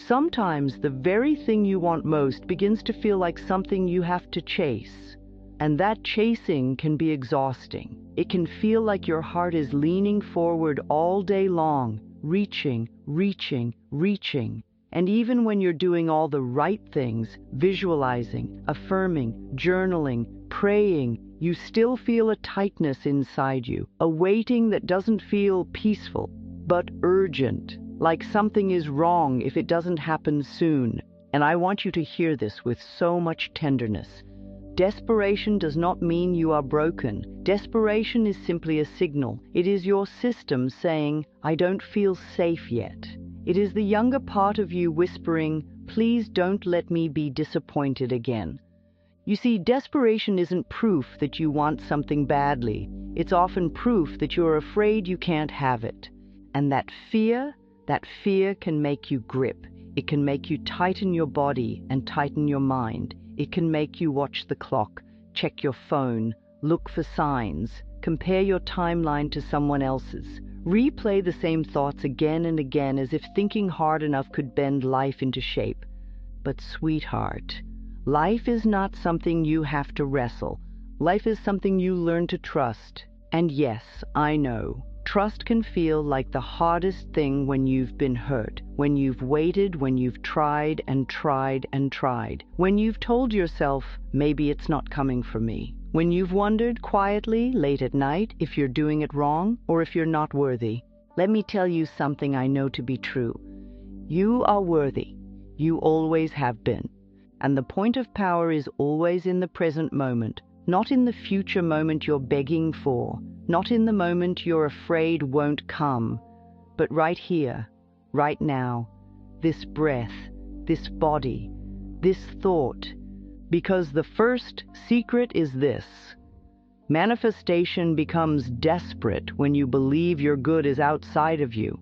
Sometimes the very thing you want most begins to feel like something you have to chase. And that chasing can be exhausting. It can feel like your heart is leaning forward all day long, reaching, reaching, reaching. And even when you're doing all the right things, visualizing, affirming, journaling, praying, you still feel a tightness inside you, a waiting that doesn't feel peaceful, but urgent, like something is wrong if it doesn't happen soon. And I want you to hear this with so much tenderness. Desperation does not mean you are broken. Desperation is simply a signal. It is your system saying, I don't feel safe yet. It is the younger part of you whispering, please don't let me be disappointed again. You see, desperation isn't proof that you want something badly. It's often proof that you're afraid you can't have it. And that fear can make you grip. It can make you tighten your body and tighten your mind. It can make you watch the clock, check your phone, look for signs, compare your timeline to someone else's, replay the same thoughts again and again as if thinking hard enough could bend life into shape. But sweetheart, life is not something you have to wrestle. Life is something you learn to trust. And yes, I know, trust can feel like the hardest thing when you've been hurt, when you've waited, when you've tried and tried and tried, when you've told yourself, maybe it's not coming for me, when you've wondered quietly late at night if you're doing it wrong or if you're not worthy. Let me tell you something I know to be true. You are worthy. You always have been. And the point of power is always in the present moment, not in the future moment you're begging for, not in the moment you're afraid won't come, but right here, right now, this breath, this body, this thought. Because the first secret is this: manifestation becomes desperate when you believe your good is outside of you,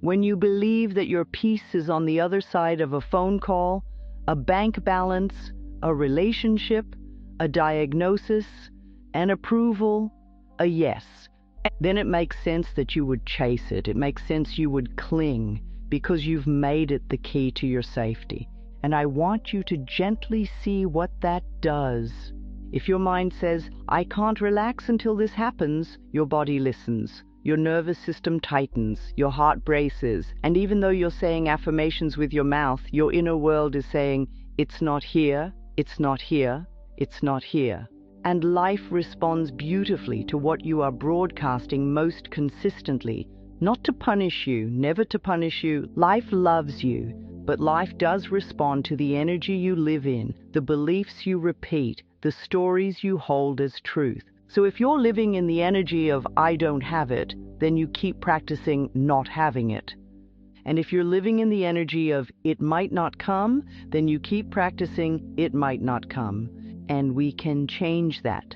when you believe that your peace is on the other side of a phone call, a bank balance, a relationship, a diagnosis, an approval, a yes. Then it makes sense that you would chase it. It makes sense you would cling because you've made it the key to your safety. And I want you to gently see what that does. If your mind says, I can't relax until this happens, your body listens. Your nervous system tightens, your heart braces, and even though you're saying affirmations with your mouth, your inner world is saying, it's not here, it's not here, it's not here. And life responds beautifully to what you are broadcasting most consistently. Not to punish you, never to punish you. Life loves you, but life does respond to the energy you live in, the beliefs you repeat, the stories you hold as truth. So if you're living in the energy of I don't have it, then you keep practicing not having it. And if you're living in the energy of it might not come, then you keep practicing it might not come. And we can change that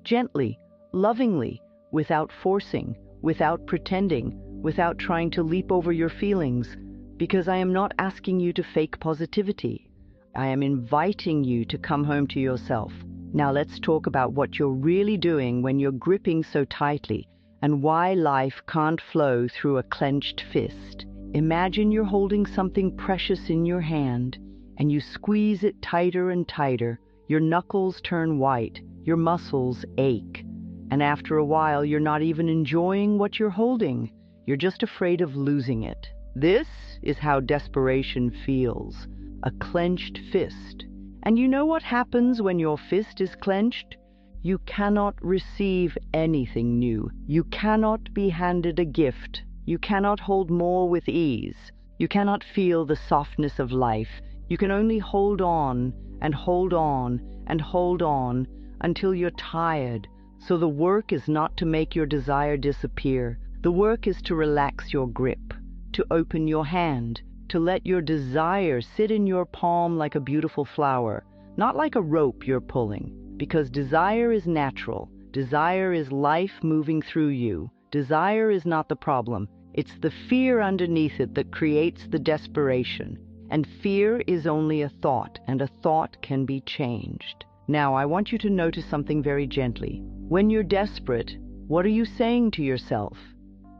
gently, lovingly, without forcing, without pretending, without trying to leap over your feelings, because I am not asking you to fake positivity. I am inviting you to come home to yourself. Now let's talk about what you're really doing when you're gripping so tightly and why life can't flow through a clenched fist. Imagine you're holding something precious in your hand and you squeeze it tighter and tighter. Your knuckles turn white, your muscles ache, and after a while you're not even enjoying what you're holding. You're just afraid of losing it. This is how desperation feels, a clenched fist. And you know what happens when your fist is clenched? You cannot receive anything new. You cannot be handed a gift. You cannot hold more with ease. You cannot feel the softness of life. You can only hold on and hold on and hold on until you're tired. So the work is not to make your desire disappear. The work is to relax your grip, to open your hand, to let your desire sit in your palm like a beautiful flower, not like a rope you're pulling, because desire is natural. Desire is life moving through you. Desire is not the problem. It's the fear underneath it that creates the desperation. And fear is only a thought, and a thought can be changed. Now, I want you to notice something very gently. When you're desperate, what are you saying to yourself?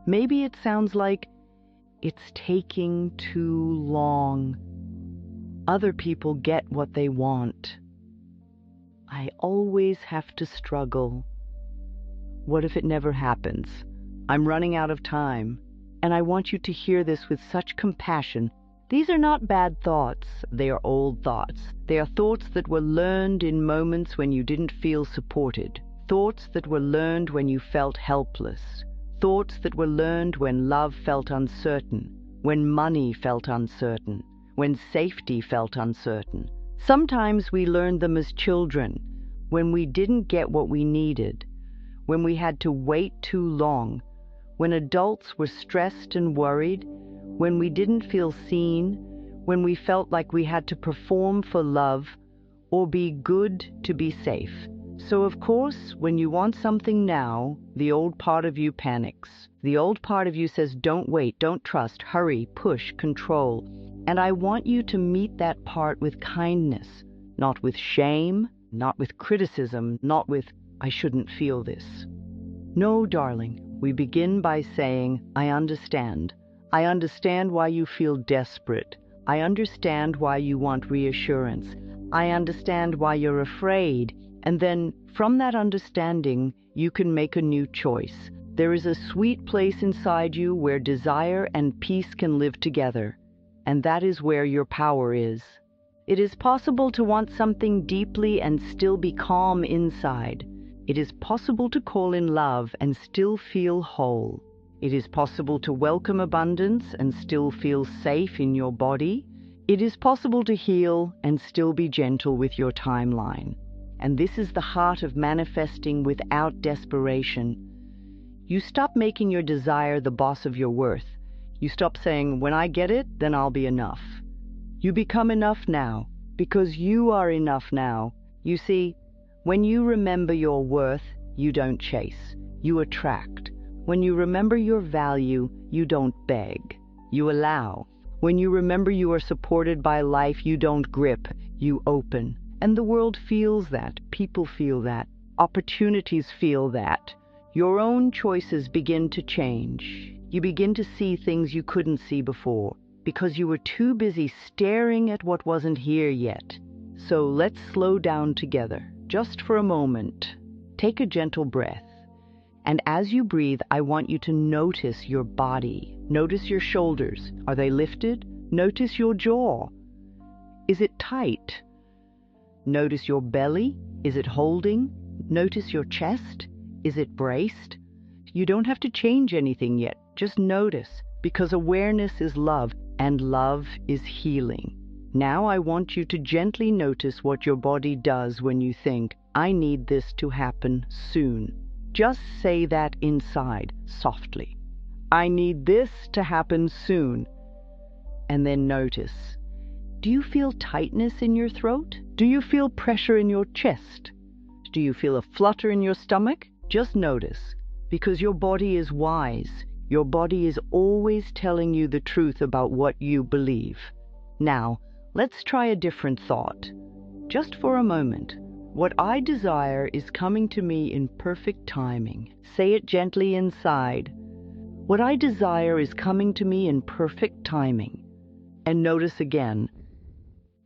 Maybe it sounds like, it's taking too long. Other people get what they want. I always have to struggle. What if it never happens? I'm running out of time, and I want you to hear this with such compassion. These are not bad thoughts. They are old thoughts. They are thoughts that were learned in moments when you didn't feel supported. Thoughts that were learned when you felt helpless. Thoughts that were learned when love felt uncertain, when money felt uncertain, when safety felt uncertain. Sometimes we learned them as children, when we didn't get what we needed, when we had to wait too long, when adults were stressed and worried, when we didn't feel seen, when we felt like we had to perform for love or be good to be safe. So of course, when you want something now, the old part of you panics. The old part of you says, don't wait, don't trust, hurry, push, control. And I want you to meet that part with kindness, not with shame, not with criticism, not with, I shouldn't feel this. No, darling, we begin by saying, I understand. I understand why you feel desperate. I understand why you want reassurance. I understand why you're afraid. And then, from that understanding, you can make a new choice. There is a sweet place inside you where desire and peace can live together. And that is where your power is. It is possible to want something deeply and still be calm inside. It is possible to call in love and still feel whole. It is possible to welcome abundance and still feel safe in your body. It is possible to heal and still be gentle with your timeline. And this is the heart of manifesting without desperation. You stop making your desire the boss of your worth. You stop saying, when I get it, then I'll be enough. You become enough now, because you are enough now. You see, when you remember your worth, you don't chase, you attract. When you remember your value, you don't beg, you allow. When you remember you are supported by life, you don't grip, you open. And the world feels that, people feel that, opportunities feel that. Your own choices begin to change. You begin to see things you couldn't see before, because you were too busy staring at what wasn't here yet. So let's slow down together, just for a moment. Take a gentle breath. And as you breathe, I want you to notice your body. Notice your shoulders. Are they lifted? Notice your jaw. Is it tight? Notice your belly. Is it holding? Notice your chest. Is it braced? You don't have to change anything yet. Just notice, because awareness is love, and love is healing. Now I want you to gently notice what your body does when you think, I need this to happen soon. Just say that inside, softly. I need this to happen soon. And then notice. Do you feel tightness in your throat? Do you feel pressure in your chest? Do you feel a flutter in your stomach? Just notice, because your body is wise. Your body is always telling you the truth about what you believe. Now, let's try a different thought. Just for a moment. What I desire is coming to me in perfect timing. Say it gently inside. What I desire is coming to me in perfect timing. And notice again,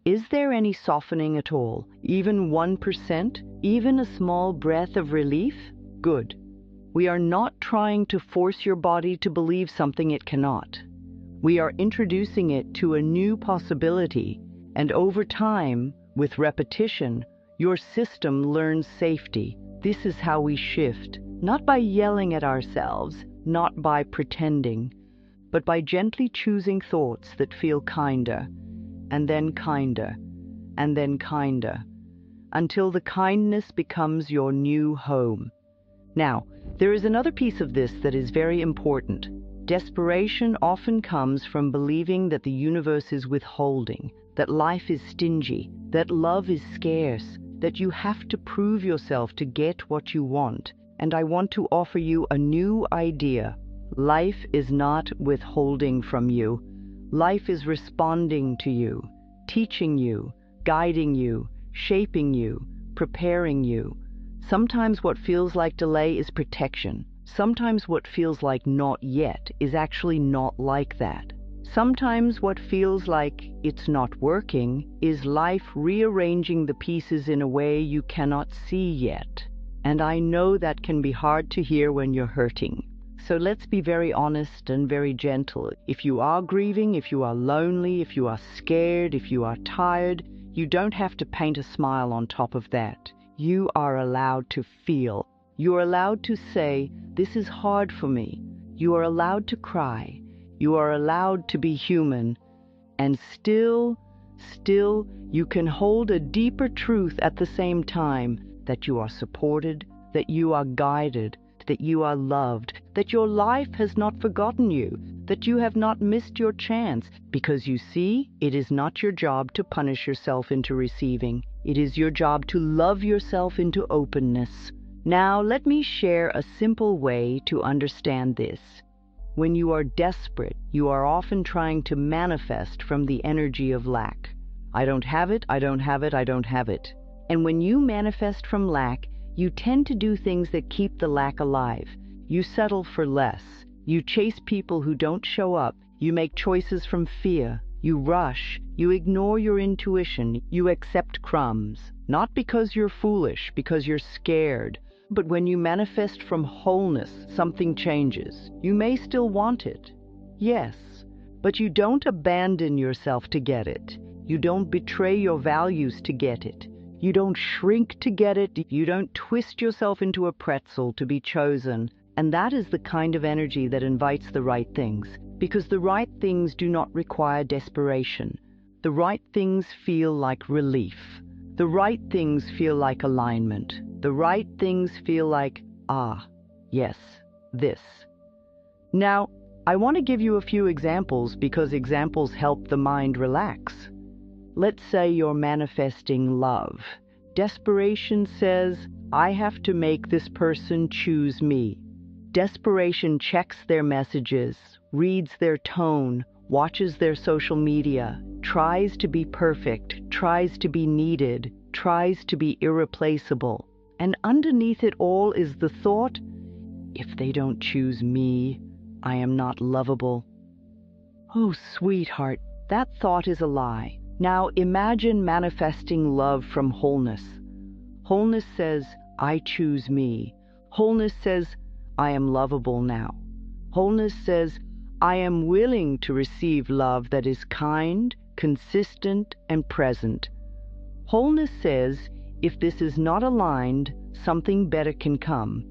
is there any softening at all? Even 1%? Even a small breath of relief? Good. We are not trying to force your body to believe something it cannot. We are introducing it to a new possibility, and over time, with repetition, your system learns safety. This is how we shift, not by yelling at ourselves, not by pretending, but by gently choosing thoughts that feel kinder, and then kinder, and then kinder, until the kindness becomes your new home. Now, there is another piece of this that is very important. Desperation often comes from believing that the universe is withholding, that life is stingy, that love is scarce, that you have to prove yourself to get what you want. And I want to offer you a new idea. Life is not withholding from you. Life is responding to you, teaching you, guiding you, shaping you, preparing you. Sometimes what feels like delay is protection. Sometimes what feels like not yet is actually not like that. Sometimes what feels like it's not working is life rearranging the pieces in a way you cannot see yet. And I know that can be hard to hear when you're hurting. So let's be very honest and very gentle. If you are grieving, if you are lonely, if you are scared, if you are tired, you don't have to paint a smile on top of that. You are allowed to feel. You are allowed to say, "This is hard for me." You are allowed to cry. You are allowed to be human. And still, you can hold a deeper truth at the same time, that you are supported, that you are guided, that you are loved, that your life has not forgotten you, that you have not missed your chance. Because you see, it is not your job to punish yourself into receiving. It is your job to love yourself into openness. Now, let me share a simple way to understand this. When you are desperate, you are often trying to manifest from the energy of lack. I don't have it, I don't have it, I don't have it. And when you manifest from lack, you tend to do things that keep the lack alive. You settle for less. You chase people who don't show up. You make choices from fear. You rush. You ignore your intuition. You accept crumbs. Not because you're foolish, because you're scared. But when you manifest from wholeness, something changes. You may still want it, yes, but you don't abandon yourself to get it. You don't betray your values to get it. You don't shrink to get it. You don't twist yourself into a pretzel to be chosen. And that is the kind of energy that invites the right things, because the right things do not require desperation. The right things feel like relief. The right things feel like alignment. The right things feel like, yes, this. Now, I want to give you a few examples because examples help the mind relax. Let's say you're manifesting love. Desperation says, I have to make this person choose me. Desperation checks their messages, reads their tone, watches their social media, tries to be perfect, tries to be needed, tries to be irreplaceable. And underneath it all is the thought, if they don't choose me, I am not lovable. Oh, sweetheart, that thought is a lie. Now imagine manifesting love from wholeness. Wholeness says, I choose me. Wholeness says, I am lovable now. Wholeness says, I am willing to receive love that is kind, consistent, and present. Wholeness says, if this is not aligned, something better can come.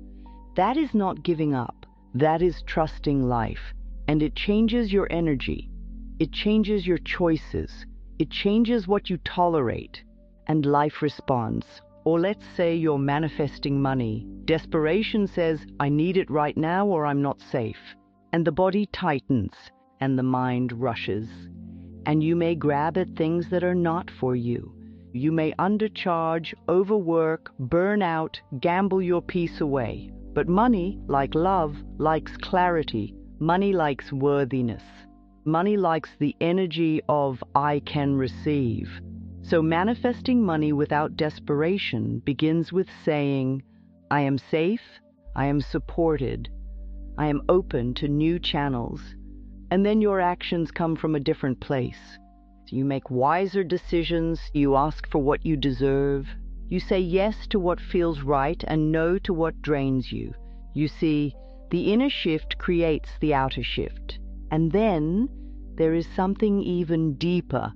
That is not giving up. That is trusting life. And it changes your energy. It changes your choices. It changes what you tolerate. And life responds. Or let's say you're manifesting money. Desperation says, I need it right now or I'm not safe. And the body tightens and the mind rushes. And you may grab at things that are not for you. You may undercharge, overwork, burn out, gamble your peace away. But money, like love, likes clarity. Money likes worthiness. Money likes the energy of I can receive. So manifesting money without desperation begins with saying, I am safe, I am supported, I am open to new channels. And then your actions come from a different place. You make wiser decisions, you ask for what you deserve, you say yes to what feels right and no to what drains you. You see, the inner shift creates the outer shift. And then there is something even deeper.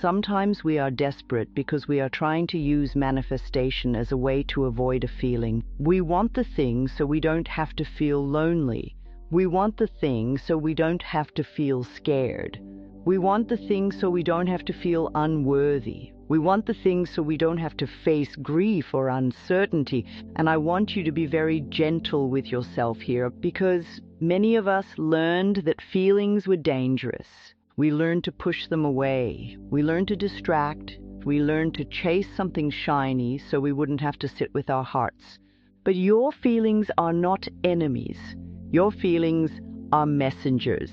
Sometimes we are desperate because we are trying to use manifestation as a way to avoid a feeling. We want the thing so we don't have to feel lonely. We want the thing so we don't have to feel scared. We want the thing so we don't have to feel unworthy. We want the thing so we don't have to face grief or uncertainty. And I want you to be very gentle with yourself here, because many of us learned that feelings were dangerous. We learned to push them away. We learned to distract. We learned to chase something shiny so we wouldn't have to sit with our hearts. But your feelings are not enemies. Your feelings are messengers.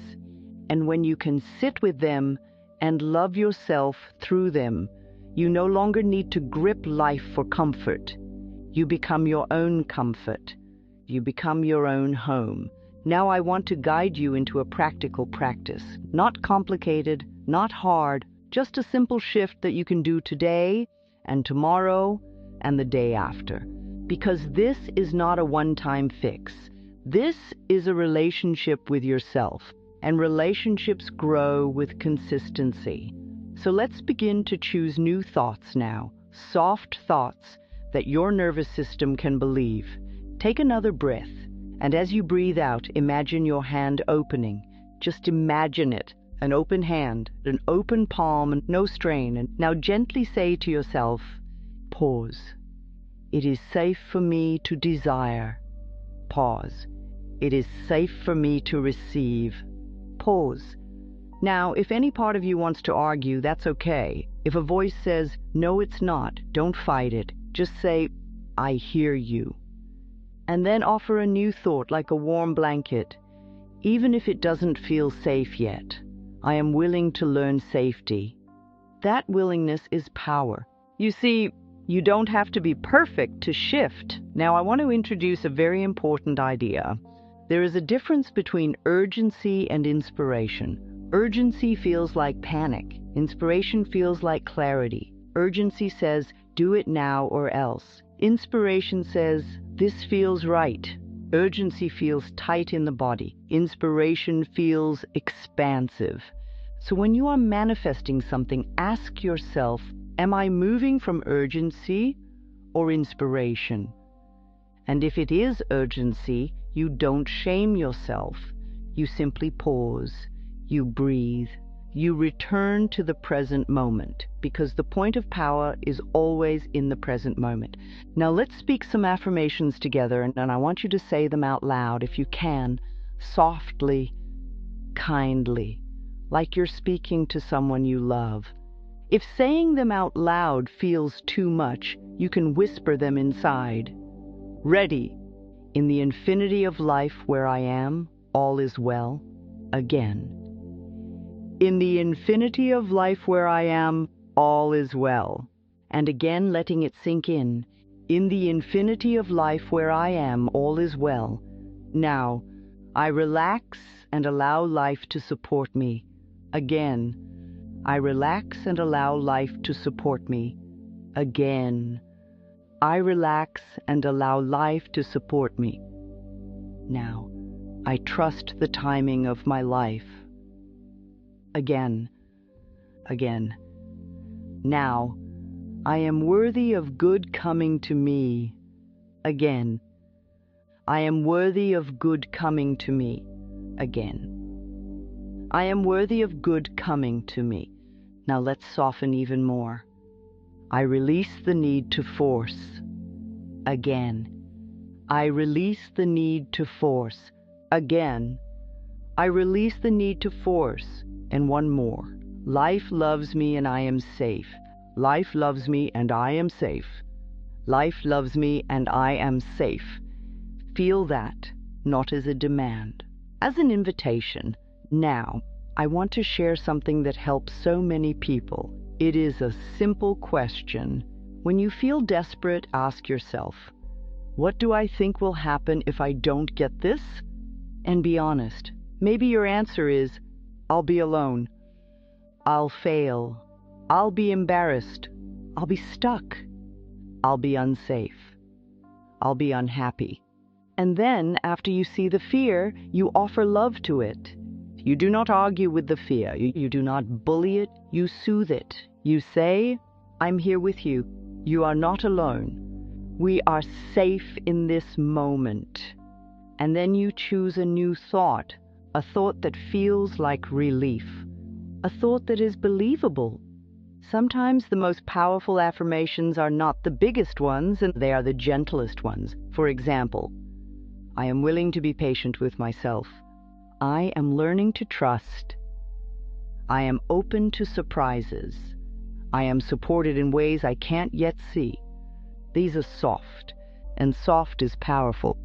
And when you can sit with them and love yourself through them, you no longer need to grip life for comfort. You become your own comfort. You become your own home. Now I want to guide you into a practical practice. Not complicated, not hard, just a simple shift that you can do today and tomorrow and the day after. Because this is not a one-time fix. This is a relationship with yourself, and relationships grow with consistency. So let's begin to choose new thoughts now, soft thoughts that your nervous system can believe. Take another breath, and as you breathe out, imagine your hand opening. Just imagine it, an open hand, an open palm, and no strain. And now gently say to yourself, pause. It is safe for me to desire. Pause. It is safe for me to receive. Pause. Now, if any part of you wants to argue, that's okay. If a voice says, no, it's not, don't fight it. Just say, I hear you. And then offer a new thought like a warm blanket. Even if it doesn't feel safe yet, I am willing to learn safety. That willingness is power. You see, you don't have to be perfect to shift. Now, I want to introduce a very important idea. There is a difference between urgency and inspiration. Urgency feels like panic. Inspiration feels like clarity. Urgency says, do it now or else. Inspiration says, this feels right. Urgency feels tight in the body. Inspiration feels expansive. So when you are manifesting something, ask yourself, am I moving from urgency or inspiration? And if it is urgency, you don't shame yourself. You simply pause. You breathe. You return to the present moment, because the point of power is always in the present moment. Now let's speak some affirmations together, and I want you to say them out loud if you can, softly, kindly, like you're speaking to someone you love. If saying them out loud feels too much, you can whisper them inside. Ready. In the infinity of life where I am, all is well. Again. In the infinity of life where I am, all is well. And again, letting it sink in. In the infinity of life where I am, all is well. Now, I relax and allow life to support me. Again. I relax and allow life to support me. Again. I relax and allow life to support me. Now, I trust the timing of my life. Again. Again. Now, I am worthy of good coming to me. Again. I am worthy of good coming to me. Again. I am worthy of good coming to me. Now let's soften even more. I release the need to force. Again. I release the need to force. Again. I release the need to force. And one more. Life loves me and I am safe. Life loves me and I am safe. Life loves me and I am safe. Feel that, not as a demand, as an invitation. Now, I want to share something that helps so many people. It is a simple question. When you feel desperate, ask yourself, what do I think will happen if I don't get this? And be honest. Maybe your answer is, I'll be alone. I'll fail. I'll be embarrassed. I'll be stuck. I'll be unsafe. I'll be unhappy. And then, after you see the fear, you offer love to it. You do not argue with the fear. You do not bully it. You soothe it. You say, I'm here with you. You are not alone. We are safe in this moment. And then you choose a new thought, a thought that feels like relief, a thought that is believable. Sometimes the most powerful affirmations are not the biggest ones, and they are the gentlest ones. For example, I am willing to be patient with myself. I am learning to trust. I am open to surprises. I am supported in ways I can't yet see. These are soft, and soft is powerful.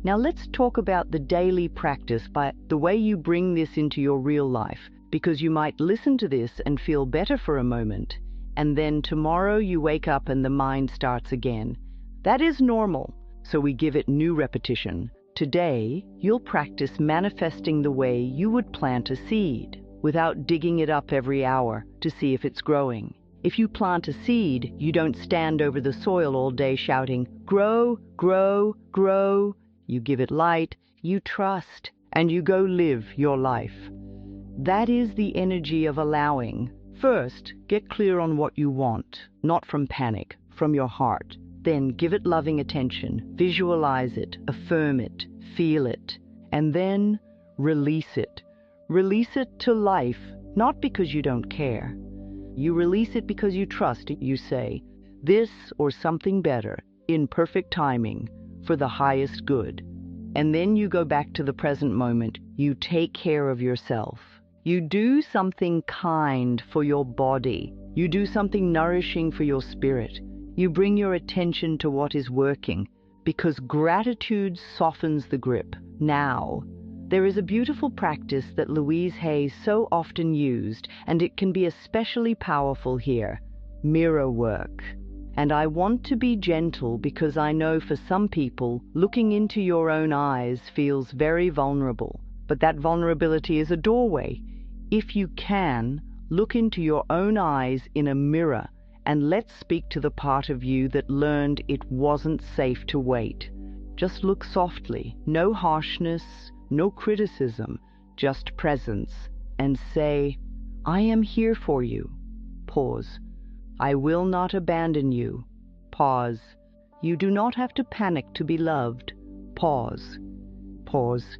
Now let's talk about the daily practice, by the way you bring this into your real life, because you might listen to this and feel better for a moment, and then tomorrow you wake up and the mind starts again. That is normal, so we give it new repetition. Today, you'll practice manifesting the way you would plant a seed, without digging it up every hour to see if it's growing. If you plant a seed, you don't stand over the soil all day shouting, "Grow, grow, grow." You give it light, you trust, and you go live your life. That is the energy of allowing. First, get clear on what you want, not from panic, from your heart. Then give it loving attention, visualize it, affirm it, feel it, and then release it. Release it to life, not because you don't care. You release it because you trust. You say, this or something better, in perfect timing, for the highest good. And then you go back to the present moment. You take care of yourself. You do something kind for your body. You do something nourishing for your spirit. You bring your attention to what is working, because gratitude softens the grip. Now, there is a beautiful practice that Louise Hay so often used, and it can be especially powerful here: mirror work. And I want to be gentle because I know for some people, looking into your own eyes feels very vulnerable. But that vulnerability is a doorway. If you can, look into your own eyes in a mirror, and let's speak to the part of you that learned it wasn't safe to wait. Just look softly, no harshness, no criticism, just presence, and say, "I am here for you." Pause. "I will not abandon you." Pause. "You do not have to panic to be loved." Pause. Pause.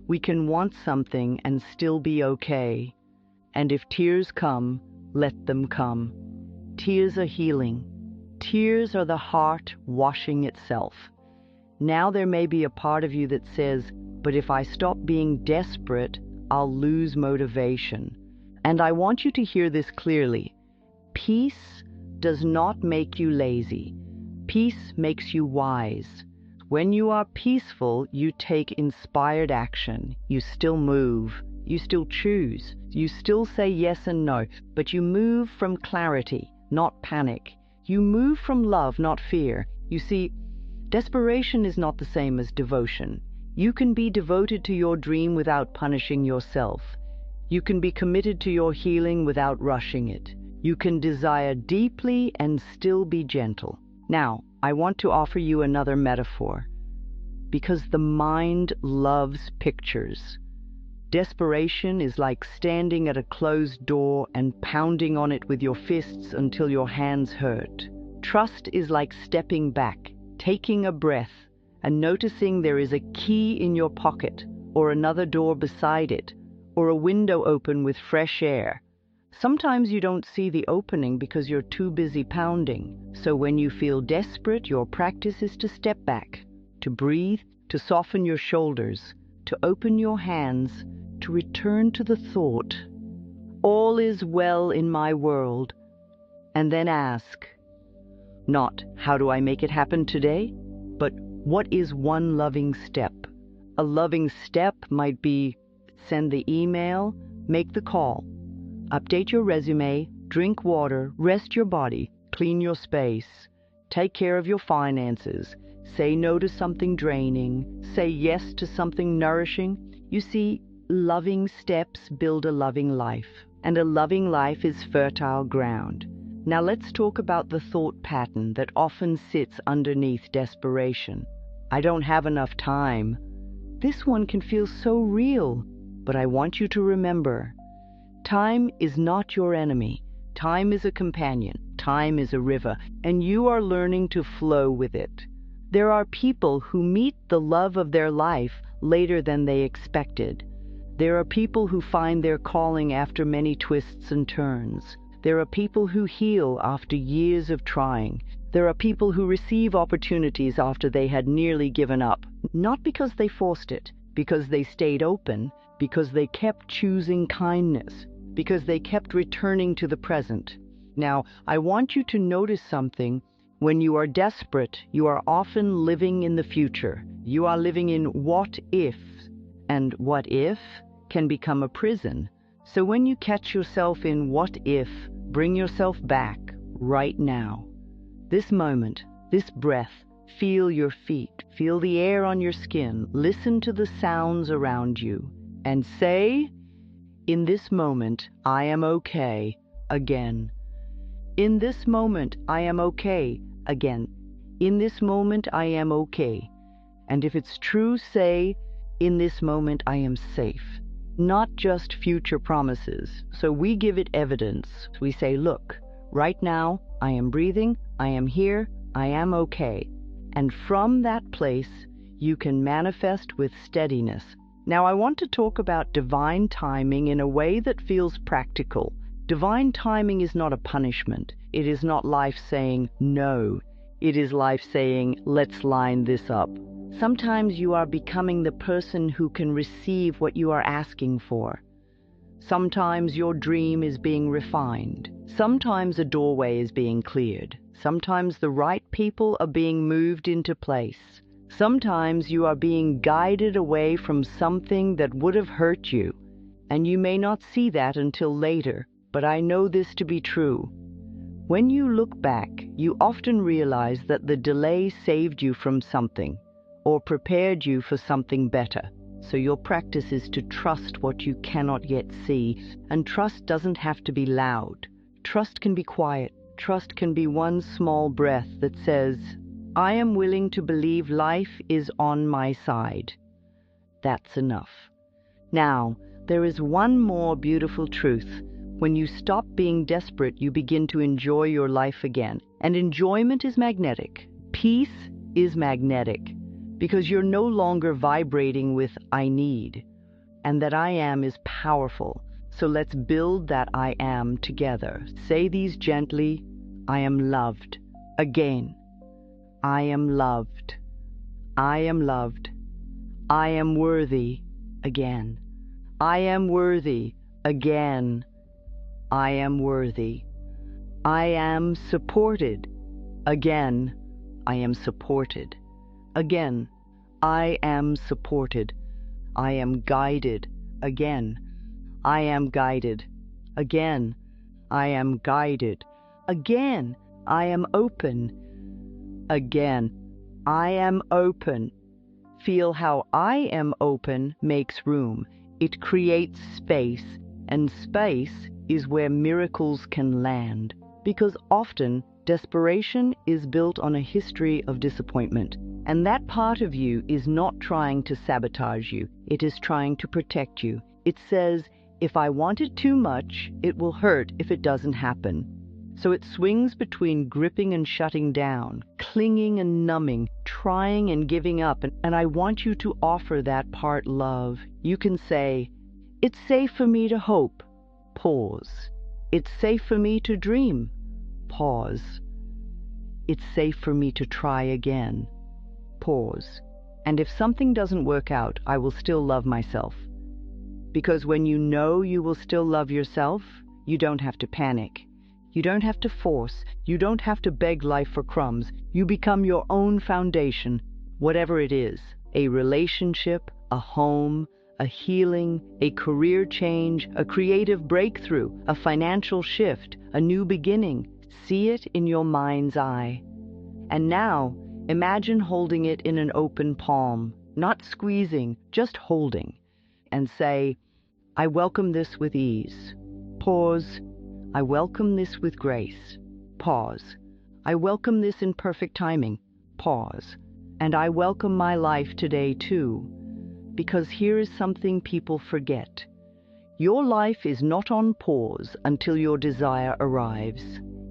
We can want something and still be okay. And if tears come, let them come. Tears are healing. Tears are the heart washing itself. Now there may be a part of you that says, "But if I stop being desperate, I'll lose motivation." And I want you to hear this clearly. Peace does not make you lazy. Peace makes you wise. When you are peaceful, you take inspired action. You still move. You still choose. You still say yes and no, but you move from clarity, not panic. You move from love, not fear. You see, desperation is not the same as devotion. You can be devoted to your dream without punishing yourself. You can be committed to your healing without rushing it. You can desire deeply and still be gentle. Now, I want to offer you another metaphor, because the mind loves pictures. Desperation is like standing at a closed door and pounding on it with your fists until your hands hurt. Trust is like stepping back, taking a breath, and noticing there is a key in your pocket, or another door beside it, or a window open with fresh air. Sometimes you don't see the opening because you're too busy pounding. So when you feel desperate, your practice is to step back, to breathe, to soften your shoulders, to open your hands, to return to the thought, "All is well in my world," and then ask, not "How do I make it happen today?" but "What is one loving step?" A loving step might be send the email, make the call, update your resume, drink water, rest your body, clean your space, take care of your finances, say no to something draining, say yes to something nourishing. You see, loving steps build a loving life, and a loving life is fertile ground. Now let's talk about the thought pattern that often sits underneath desperation. I don't have enough time. This one can feel so real, but I want you to remember, time is not your enemy. Time is a companion. Time is a river, and you are learning to flow with it. There are people who meet the love of their life later than they expected. There are people who find their calling after many twists and turns. There are people who heal after years of trying. There are people who receive opportunities after they had nearly given up, not because they forced it, because they stayed open, because they kept choosing kindness, because they kept returning to the present. Now, I want you to notice something. When you are desperate, you are often living in the future. You are living in what if, and what if can become a prison. So when you catch yourself in what if, bring yourself back right now. This moment, this breath, Feel your feet, feel the air on your skin, listen to the sounds around you, and say, in this moment, I am okay, again. In this moment, I am okay, again. In this moment, I am okay. And if it's true, say, in this moment, I am safe. Not just future promises. So we give it evidence. We say, look, right now, I am breathing, I am here, I am okay. And from that place, you can manifest with steadiness. Now, I want to talk about divine timing in a way that feels practical. Divine timing is not a punishment. It is not life saying no. It is life saying, let's line this up. Sometimes you are becoming the person who can receive what you are asking for. Sometimes your dream is being refined. Sometimes a doorway is being cleared. Sometimes the right people are being moved into place. Sometimes you are being guided away from something that would have hurt you, and you may not see that until later, but I know this to be true. When you look back, you often realize that the delay saved you from something, or prepared you for something better. So your practice is to trust what you cannot yet see, and trust doesn't have to be loud. Trust can be quiet. Trust can be one small breath that says, I am willing to believe life is on my side. That's enough. Now, there is one more beautiful truth. When you stop being desperate, you begin to enjoy your life again. And enjoyment is magnetic. Peace is magnetic, because you're no longer vibrating with I need. And that I am is powerful. So let's build that I am together. Say these gently. I am loved. Again. I am loved. I am loved. I am worthy. Again. I am worthy. Again. I am worthy. I am supported. Again. I am supported. Again. I am supported. I am guided. Again. I am guided. Again. I am guided. Again. I am open. Again. I am open. Feel how I am open makes room. It creates space, and space is where miracles can land. Because often, desperation is built on a history of disappointment. And that part of you is not trying to sabotage you. It is trying to protect you. It says, if I want it too much, it will hurt if it doesn't happen. So it swings between gripping and shutting down, clinging and numbing, trying and giving up. And I want you to offer that part love. You can say, it's safe for me to hope. Pause. It's safe for me to dream. Pause. It's safe for me to try again. Pause. And if something doesn't work out, I will still love myself. Because when you know you will still love yourself, you don't have to panic. You don't have to force. You don't have to beg life for crumbs. You become your own foundation, whatever it is. A relationship, a home, a healing, a career change, a creative breakthrough, a financial shift, a new beginning. See it in your mind's eye. And now, imagine holding it in an open palm, not squeezing, just holding. And say, I welcome this with ease. Pause. I welcome this with grace. Pause. I welcome this in perfect timing. Pause. And I welcome my life today too. Because here is something people forget. Your life is not on pause until your desire arrives.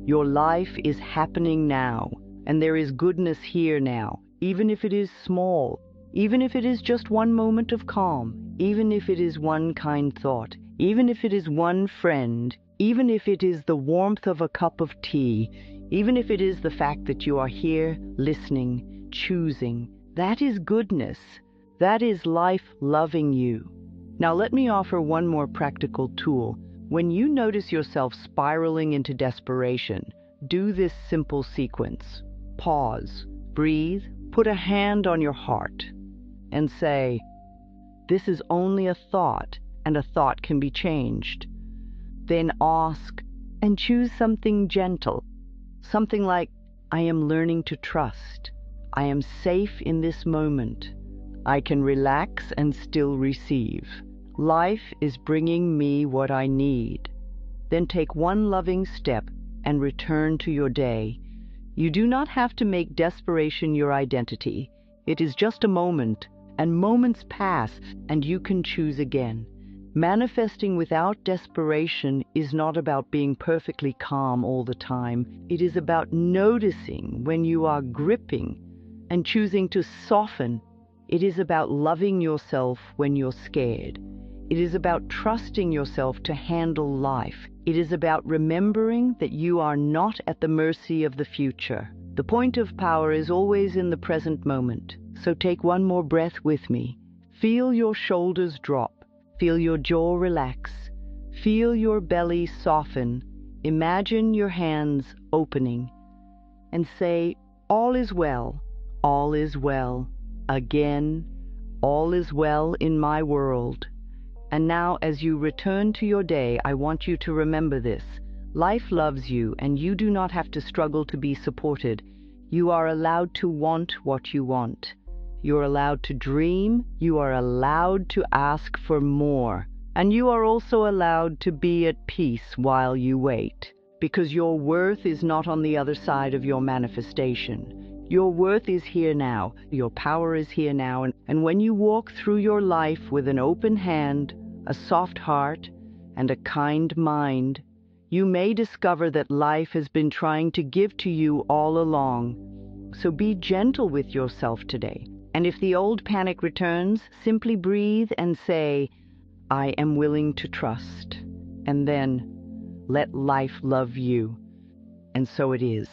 Your life is happening now, and there is goodness here now, even if it is small, even if it is just one moment of calm, even if it is one kind thought, even if it is one friend, even if it is the warmth of a cup of tea, even if it is the fact that you are here, listening, choosing. That is goodness. That is life loving you. Now let me offer one more practical tool. When you notice yourself spiraling into desperation, do this simple sequence. Pause, breathe, put a hand on your heart, and say, this is only a thought, and a thought can be changed. Then ask and choose something gentle. Something like, I am learning to trust. I am safe in this moment. I can relax and still receive. Life is bringing me what I need. Then take one loving step and return to your day. You do not have to make desperation your identity. It is just a moment, and moments pass, and you can choose again. Manifesting without desperation is not about being perfectly calm all the time. It is about noticing when you are gripping and choosing to soften. It is about loving yourself when you're scared. It is about trusting yourself to handle life. It is about remembering that you are not at the mercy of the future. The point of power is always in the present moment. So take one more breath with me. Feel your shoulders drop. Feel your jaw relax. Feel your belly soften. Imagine your hands opening. And say, all is well. All is well. Again, all is well in my world. And now, as you return to your day, I want you to remember this. Life loves you, and you do not have to struggle to be supported. You are allowed to want what you want. You're allowed to dream. You are allowed to ask for more. And you are also allowed to be at peace while you wait. Because your worth is not on the other side of your manifestation. Your worth is here now. Your power is here now. And when you walk through your life with an open hand, a soft heart, and a kind mind, you may discover that life has been trying to give to you all along. So be gentle with yourself today. And if the old panic returns, simply breathe and say, I am willing to trust. And then let life love you. And so it is.